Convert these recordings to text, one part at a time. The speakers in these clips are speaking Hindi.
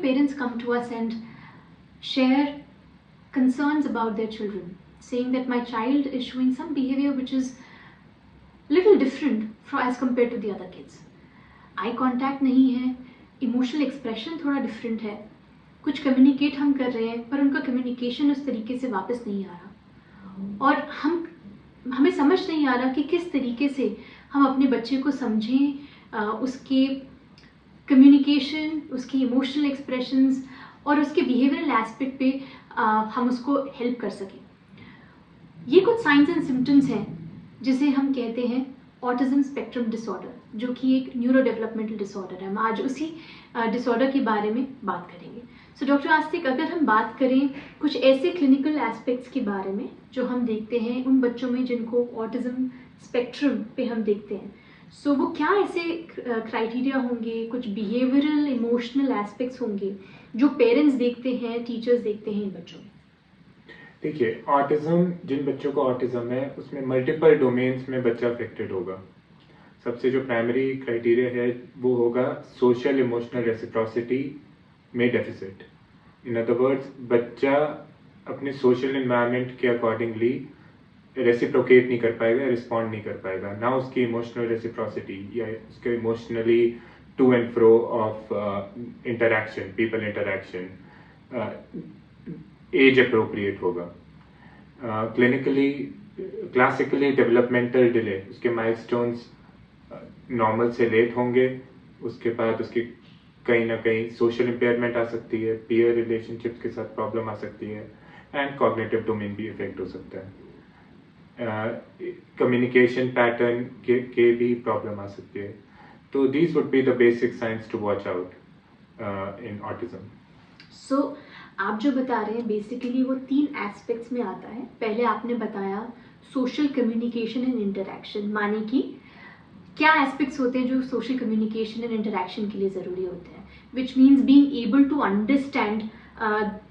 parents come to us and share concerns about their children, saying that my child is showing some behavior which is little different as compared to the other kids. Eye contact नहीं है, इमोशनल एक्सप्रेशन थोड़ा डिफरेंट है, कुछ कम्युनिकेट हम कर रहे हैं पर उनका कम्युनिकेशन उस तरीके से वापस नहीं आ रहा, और हमें समझ नहीं आ रहा कि किस तरीके से हम अपने बच्चे को समझें, उसके कम्युनिकेशन, उसके इमोशनल एक्सप्रेशंस और उसके बिहेवियरल एस्पेक्ट पे हम उसको हेल्प कर सकें। ये कुछ साइंस एंड सिम्टम्स हैं जिसे हम कहते हैं ऑटिज्म स्पेक्ट्रम डिसऑर्डर, जो कि एक न्यूरो डेवलपमेंटल डिसऑर्डर है। हम आज उसी डिसऑर्डर के बारे में बात करेंगे। सो डॉक्टर आस्तिक, अगर हम बात करें कुछ ऐसे क्लिनिकल एस्पेक्ट्स के बारे में जो हम देखते हैं उन बच्चों में जिनको ऑटिज्म स्पेक्ट्रम पे हम देखते हैं, सो वो क्या ऐसे क्राइटेरिया होंगे, कुछ बिहेवियरल इमोशनल एस्पेक्ट्स होंगे जो पेरेंट्स देखते हैं, टीचर्स देखते हैं इन बच्चों में? देखिए, ऑटिज्म, जिन बच्चों को ऑटिज्म है उसमें मल्टीपल डोमेन्स में बच्चा अफेक्टेड होगा। सबसे जो प्राइमरी क्राइटेरिया है वो होगा सोशल इमोशनल रेसिप्रोसिटी में डेफिसिट। इन अदर वर्ड्स, बच्चा अपने सोशल एनवायरनमेंट के अकॉर्डिंगली रेसिप्रोकेट नहीं कर पाएगा, रिस्पॉन्ड नहीं कर पाएगा, ना उसकी इमोशनल रेसिप्रोसिटी या उसके emotionally to and fro of interaction, people interaction as appropriate होगा। क्लासिकली डेवलपमेंटल डिले, उसके माइलस्टोन्स नॉर्मल से लेट होंगे, उसके बाद उसकी कहीं ना कहीं सोशल इम्पेयरमेंट आ सकती है, पीयर रिलेशनशिप्स के साथ प्रॉब्लम आ सकती है, एंड कॉग्निटिव डोमेन भी इफेक्ट हो सकता है। कम्युनिकेशन पैटर्न के भी प्रॉब्लम आ सकती है। तो these would be the basic science to watch out in autism. So आप जो बता रहे हैं बेसिकली वो 3 एस्पेक्ट्स में आता है। पहले आपने बताया सोशल कम्युनिकेशन एंड इंटरैक्शन, माने कि क्या एस्पेक्ट्स होते हैं जो सोशल कम्युनिकेशन एंड इंटरैक्शन के लिए ज़रूरी होते हैं, which means being able to understand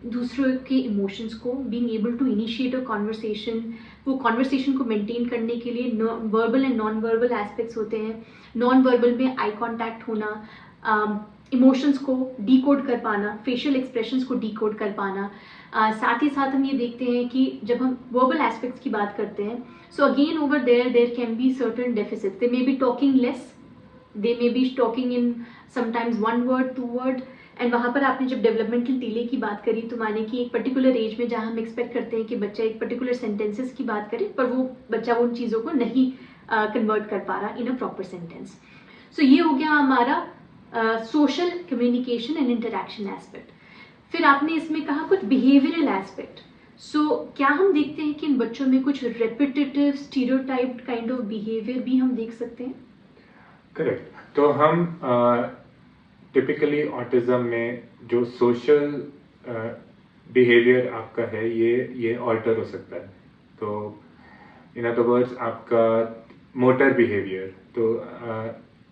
दूसरों के इमोशंस को, being able to initiate a conversation, वो कॉन्वर्सेशन को मेंटेन करने के लिए verbal and non verbal aspects होते हैं। नॉन वर्बल में आई कॉन्टैक्ट होना, इमोशंस को डीकोड कर पाना, फेशियल एक्सप्रेशंस को डीकोड कर पाना। साथ ही साथ हम ये देखते हैं कि जब हम वर्बल एस्पेक्ट्स की बात करते हैं, so again over there can be certain deficits. They may be talking less, they may be talking in sometimes 1 word 2 word, and वहाँ पर आपने जब डेवलपमेंटल डिले की बात करी तो माने कि एक पर्टिकुलर एज में जहाँ हम एक्सपेक्ट करते हैं कि बच्चा एक पर्टिकुलर सेंटेंसेस की बात करे पर वो बच्चा उन चीज़ों को नहीं कन्वर्ट कर पा रहा इन अ प्रॉपर सेंटेंस। सो ये हो गया हमारा social communication and interaction aspect. फिर आपने इसमें कहा कुछ बिहेवियरल एस्पेक्ट। सो क्या हम देखते हैं कि इन बच्चों में कुछ repetitive stereotyped kind of behaviour भी हम देख सकते हैं? करेक्ट। तो हम टिपिकली ऑटिज्म में जो सोशल बिहेवियर आपका है ये ऑल्टर हो सकता है। तो इन अदर वर्ड्स, आपका मोटर बिहेवियर, तो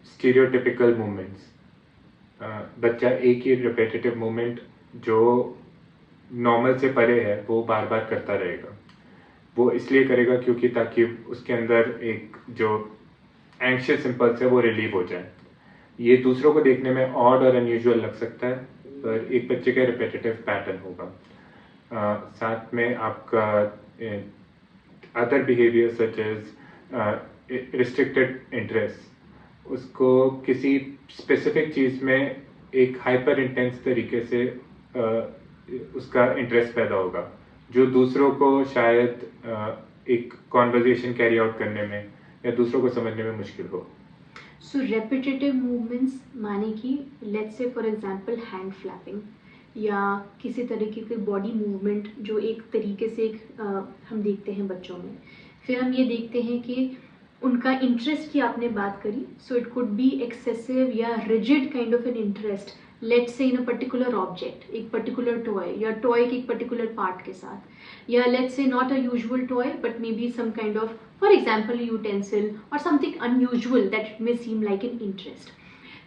स्टीरियोटिपिकल मूवमेंट्स, बच्चा एक ही रिपीटेटिव मूवमेंट जो नॉर्मल से परे है वो बार बार करता रहेगा। वो इसलिए करेगा क्योंकि ताकि उसके अंदर एक जो एंग्शियस इम्पल्स है वो रिलीव हो जाए। ये दूसरों को देखने में ऑड और अनयूजुअल लग सकता है पर एक बच्चे का रिपीटेटिव पैटर्न होगा। साथ में आपका other behaviour such as restricted interest, उसको किसी स्पेसिफिक चीज़ में एक हाइपर इंटेंस तरीके से उसका इंटरेस्ट पैदा होगा जो दूसरों को शायद एक कॉन्वर्जेशन कैरी आउट करने में या दूसरों को समझने में मुश्किल हो। सो रेपिटेटिव मूवमेंट्स माने कि let's say for example hand flapping या किसी तरीके के बॉडी मूवमेंट जो एक तरीके से हम देखते हैं बच्चों में। फिर हम ये देखते हैं कि उनका इंटरेस्ट की आपने बात करी, so it could be excessive या rigid kind of an interest, let's say in a particular object, एक पर्टिकुलर टॉय या टॉय के एक पर्टिकुलर पार्ट के साथ, या let's say not a usual toy but maybe some kind of for example utensil or something unusual that it may seem like an interest.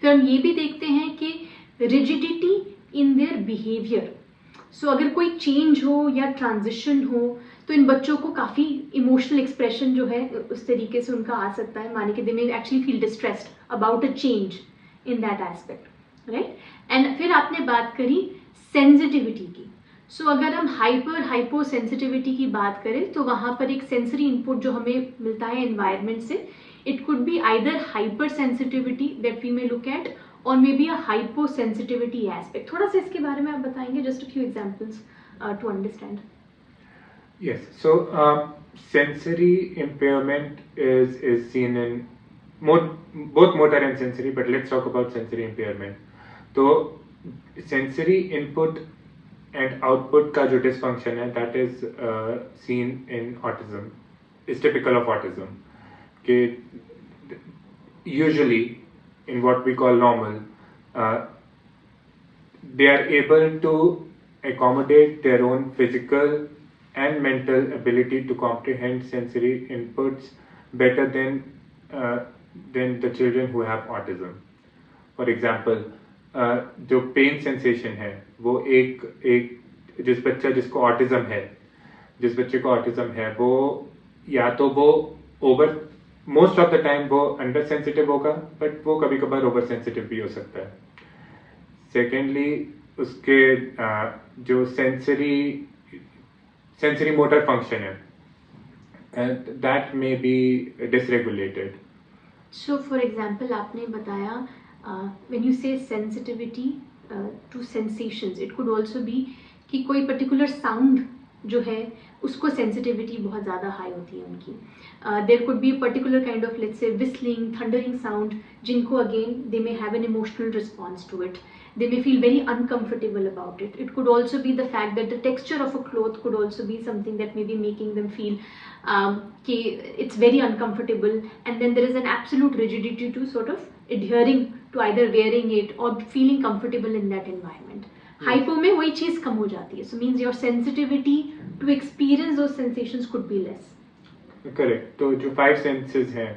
फिर हम ये भी देखते हैं कि रिजिडिटी इन देयर बिहेवियर। सो अगर कोई चेंज हो या ट्रांजिशन हो तो इन बच्चों को काफ़ी इमोशनल एक्सप्रेशन जो है उस तरीके से उनका आ सकता है, माने कि they may actually feel distressed about a change in that aspect. Right. And फिर आपने बात करी सेंसिटिविटी की। सो अगर हम हाइपो सेंसिटिविटी की बात करें तो वहाँ पर एक सेंसरी इनपुट जो हमें मिलता है एनवायरनमेंट से, it could be either hyper sensitivity that we may look at or maybe a hypo sensitivity aspect. थोड़ा सा इसके बारे में आप बताएंगे, just a few examples to understand. Yes, so sensory impairment is seen in both motor and sensory, but let's talk about sensory impairment. तो sensory input and output का जो dysfunction है, that is seen in autism, is typical of autism. कि usually in what we call normal, they are able to accommodate their own physical and mental ability to comprehend sensory inputs better than the children who have autism. For example, जो पेन सेंसेशन है वो एक जिस बच्चे को ऑटिज्म है वो या तो वो over most of the time वो अंडर सेंसिटिव होगा, बट वो कभी कभार ओवर सेंसिटिव भी हो सकता है. सेकेंडली उसके जो सेंसरी मोटर फंक्शन है that may be dysregulated. So for example आपने बताया when you say sensitivity to sensations, it could also be कि कोई पर्टिकुलर साउंड जो है उसको सेंसिटिविटी बहुत ज़्यादा हाई होती है उनकी. There could be particular kind of let's say whistling, thundering sound, जिनको again they may have an emotional response to it. They may feel very uncomfortable about it. It could also be the fact that the texture of a cloth could also be something that may be making them feel it's very uncomfortable, and then there is an absolute rigidity to sort of adhering to either wearing it or feeling comfortable in that environment. Hypo में वही चीज़ कम हो जाती है. So means your sensitivity to experience those sensations could be less. Correct. तो जो 5 senses हैं,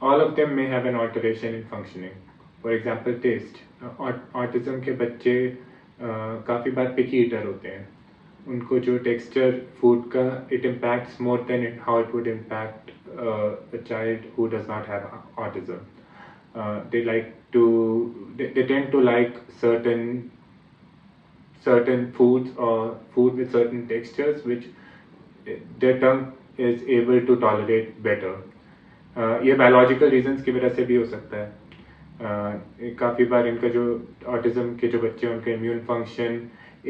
all of them may have an alteration in functioning. For example, taste. Autism के बच्चे काफ़ी बार पिकी ईटर होते हैं. उनको जो टेक्सचर फूड का it impacts more than how it would impact a child who does not have autism. they tend to like certain foods or food with certain textures which their tongue is able to tolerate better. ये बायोलॉजिकल रीजंस की वजह से भी हो सकता है. काफ़ी बार इनका जो ऑटिज्म के जो बच्चे हैं उनका इम्यून फंक्शन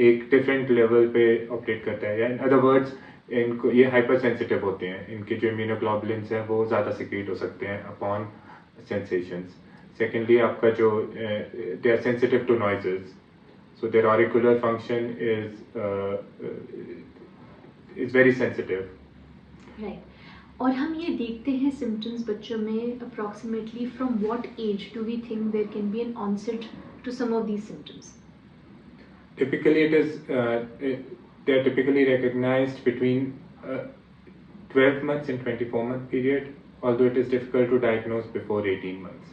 एक डिफरेंट लेवल पे ऑपरेट करता है, या इन अदर वर्ड्स इनको ये हाइपर सेंसिटिव होते हैं. इनके जो इम्यूनोग्लोबुलिन्स हैं वो ज़्यादा सिक्रीट हो सकते हैं अपॉन सेंसेशंस. सेकेंडली आपका जो they are sensitive to noises, so their auricular function is very sensitive. Right. और हम ये देखते हैं सिम्टम्स बच्चों में approximately from what age do we think there can be an onset to some of these symptoms? Typically it is they are typically recognized between 12 months and 24-month period, although it is difficult to diagnose before 18 months.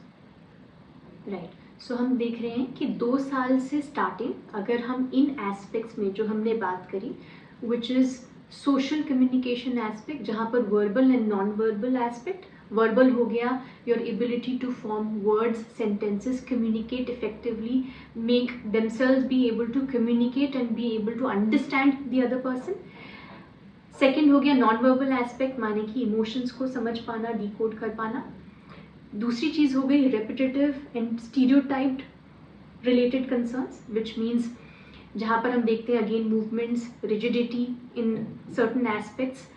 Right. सो हम देख रहे हैं कि 2 साल से स्टार्टिंग अगर हम इन एस्पेक्ट्स में जो हमने बात करी which is social communication aspect, जहाँ पर verbal and non verbal aspect. Verbal हो गया your ability to form words, sentences, communicate effectively, make themselves be able to communicate and be able to understand the other person. Second हो गया नॉन वर्बल एस्पेक्ट, माने कि इमोशंस को समझ पाना, डिकोड कर पाना. दूसरी चीज़ हो गई repetitive and stereotyped related concerns, which means जहाँ पर हम देखते हैं again movements, rigidity in certain aspects.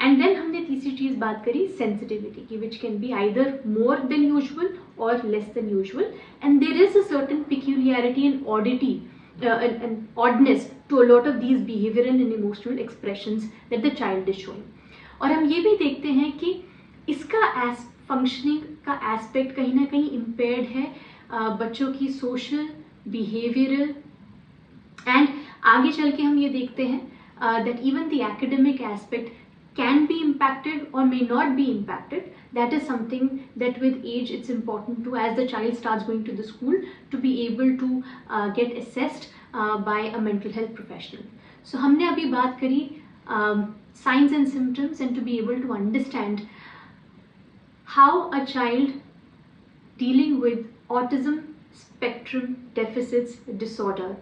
And then हमने तीसरी चीज़ बात करी सेंसिटिविटी की, which can be either more than usual or less than usual. And there is a certain peculiarity and oddity and oddness to a lot of these behavioral and emotional expressions that the child is showing. और हम ये भी देखते हैं कि इसका फंक्शनिंग का एस्पेक्ट कहीं ना कहीं इम्पेयर्ड है बच्चों की सोशल, बिहेवियरल, एंड आगे चल के हम ये देखते हैं that even the academic aspect can be impacted or may not be impacted. That is something that with age it's important to, as the child starts going to the school, to be able to get assessed by a mental health professional. So हमने अभी बात करी signs and symptoms and to be able to understand how a child dealing with autism spectrum deficits disorder,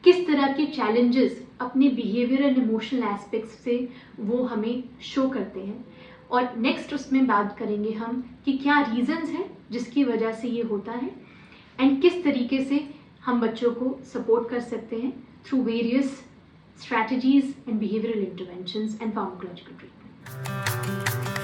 किस तरह के चैलेंजेस अपने बिहेवियर एंड इमोशनल एस्पेक्ट्स से वो हमें शो करते हैं। और नेक्स्ट उसमें बात करेंगे हम कि क्या रीजंस हैं जिसकी वजह से ये होता है एंड किस तरीके से हम बच्चों को सपोर्ट कर सकते हैं through various strategies and behavioural interventions and pharmacological treatment.